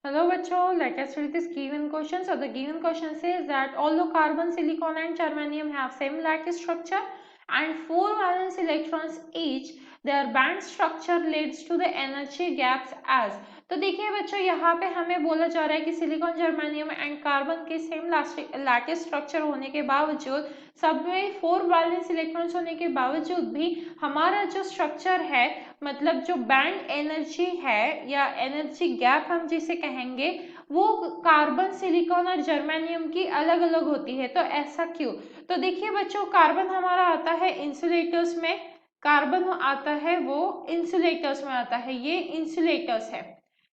Hello, Bacho. Let us read this given question. So the given question says that although carbon, silicon, and germanium have same lattice structure and 4 valence electrons each, their band structure leads to the energy gaps as. तो देखिए बच्चों, यहाँ पे हमें बोला जा रहा है कि सिलिकॉन, जर्मेनियम एंड कार्बन के सेम लैटिस स्ट्रक्चर होने के बावजूद, सब में 4 वैलेंस इलेक्ट्रॉन्स होने के बावजूद भी हमारा जो स्ट्रक्चर है, मतलब जो बैंड एनर्जी है या एनर्जी गैप हम जिसे कहेंगे, वो कार्बन, सिलिकॉन और जर्मेनियम की अलग अलग होती है। तो ऐसा क्यों? तो देखिए बच्चों, कार्बन हमारा आता है इंसुलेटर्स में, कार्बन आता है वो इंसुलेटर्स में आता है, ये इंसुलेटर्स है,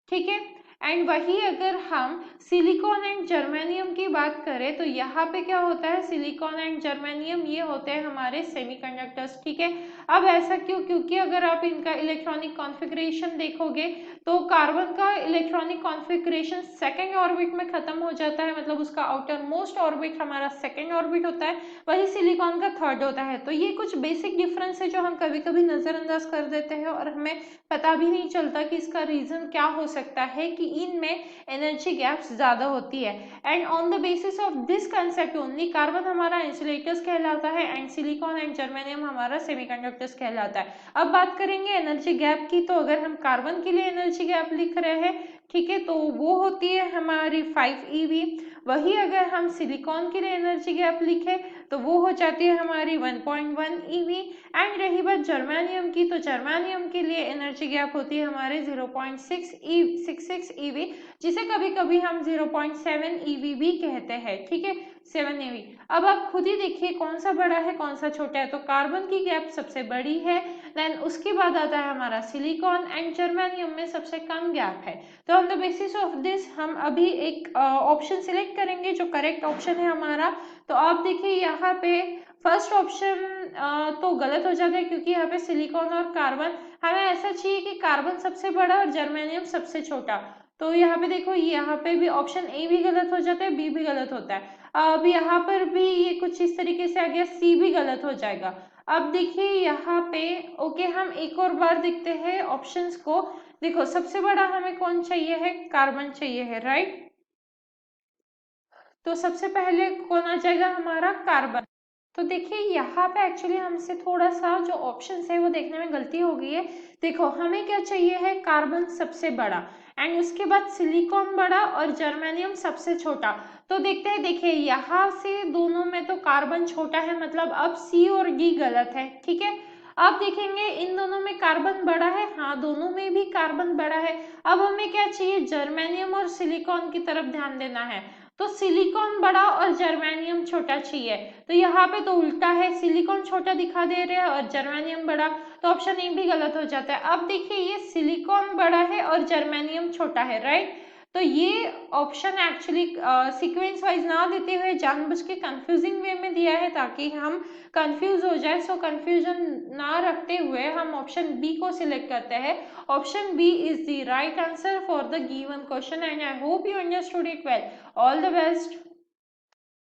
ठीक है। एंड वही अगर हम सिलिकॉन एंड जर्मेनियम की बात करें तो यहाँ पे क्या होता है, सिलिकॉन एंड जर्मेनियम ये होते हैं हमारे सेमीकंडक्टर्स, ठीक है। अब ऐसा क्यों? क्योंकि अगर आप इनका इलेक्ट्रॉनिक कॉन्फ़िगरेशन देखोगे तो कार्बन का इलेक्ट्रॉनिक कॉन्फ़िगरेशन सेकेंड ऑर्बिट में खत्म हो जाता है, मतलब उसका आउटर मोस्ट ऑर्बिट हमारा सेकेंड ऑर्बिट होता है, वही सिलिकॉन का थर्ड होता है। तो ये कुछ बेसिक डिफरेंस है जो हम कभी कभी नजरअंदाज कर देते हैं और हमें पता भी नहीं चलता कि इसका रीजन क्या हो सकता है कि इनमें एनर्जी गैप्स ज्यादा होती है। And on the basis of this concept only carbon हमारा इंसुलेटर्स कहलाता है एंड सिलिकॉन एंड जर्मेनियम हमारा सेमीकंडक्टर्स कहलाता है। अब बात करेंगे एनर्जी गैप की, तो अगर हम कार्बन के लिए एनर्जी गैप लिख रहे हैं, ठीक है, तो वो होती है हमारी 5 eV। वही अगर हम सिलिकॉन के लिए एनर्जी गैप लिखे तो वो हो जाती है हमारी 1.1 eV। एंड रही बात जर्मेनियम की, तो जर्मेनियम के लिए एनर्जी गैप होती है हमारे 0.66 eV, जिसे कभी कभी हम 0.7 eV भी कहते हैं, ठीक है, 7 eV। अब आप खुद ही देखिए कौन सा बड़ा है कौन सा छोटा है, तो कार्बन की गैप सबसे बड़ी है, देन उसके बाद आता है हमारा सिलिकॉन एंड जर्मेनियम में सबसे कम गैप है। तो on the basis of this हम अभी एक ऑप्शन सिलेक्ट करेंगे जो करेक्ट ऑप्शन है हमारा। तो आप देखिए यहाँ पे फर्स्ट ऑप्शन तो गलत हो जाता है क्योंकि यहाँ पे सिलिकॉन और कार्बन, हमें ऐसा चाहिए कि कार्बन सबसे बड़ा और जर्मेनियम सबसे छोटा। तो यहाँ पे देखो, यहाँ पे भी ऑप्शन ए भी गलत हो जाता है, बी भी गलत होता है। अब यहाँ पर भी ये कुछ इस तरीके से आ गया, सी भी गलत हो जाएगा। अब देखिए यहाँ पे, ओके, हम एक और बार देखते हैं ऑप्शंस को। देखो सबसे बड़ा हमें कौन चाहिए है, कार्बन चाहिए है, राइट। तो सबसे पहले कौन आ जाएगा, हमारा कार्बन। तो देखिए यहाँ पे एक्चुअली हमसे थोड़ा सा जो ऑप्शन है वो देखने में गलती हो गई है। देखो हमें क्या चाहिए है, कार्बन सबसे बड़ा एंड उसके बाद सिलिकॉन बड़ा और जर्मेनियम सबसे छोटा। तो देखते हैं, देखिए यहाँ से दोनों में तो कार्बन छोटा है, मतलब अब सी और डी गलत है, ठीक है। अब देखेंगे इन दोनों में कार्बन बड़ा है, हाँ दोनों में भी कार्बन बड़ा है। अब हमें क्या चाहिए, जर्मेनियम और सिलिकॉन की तरफ ध्यान देना है। तो सिलिकॉन बड़ा और जर्मेनियम छोटा चाहिए, तो यहाँ पे तो उल्टा है, सिलिकॉन छोटा दिखा दे रहे हैं और जर्मेनियम बड़ा, तो ऑप्शन ए भी गलत हो जाता है। अब देखिए ये सिलिकॉन बड़ा है और जर्मेनियम छोटा है, राइट। तो ये ऑप्शन एक्चुअली सीक्वेंस वाइज ना देते हुए जानबूझ के कंफ्यूजिंग वे में दिया है ताकि हम कंफ्यूज हो जाए। सो कंफ्यूजन ना रखते हुए हम ऑप्शन बी को सिलेक्ट करते हैं। Option B is the right answer for the given question and I hope you understood it well. All the best.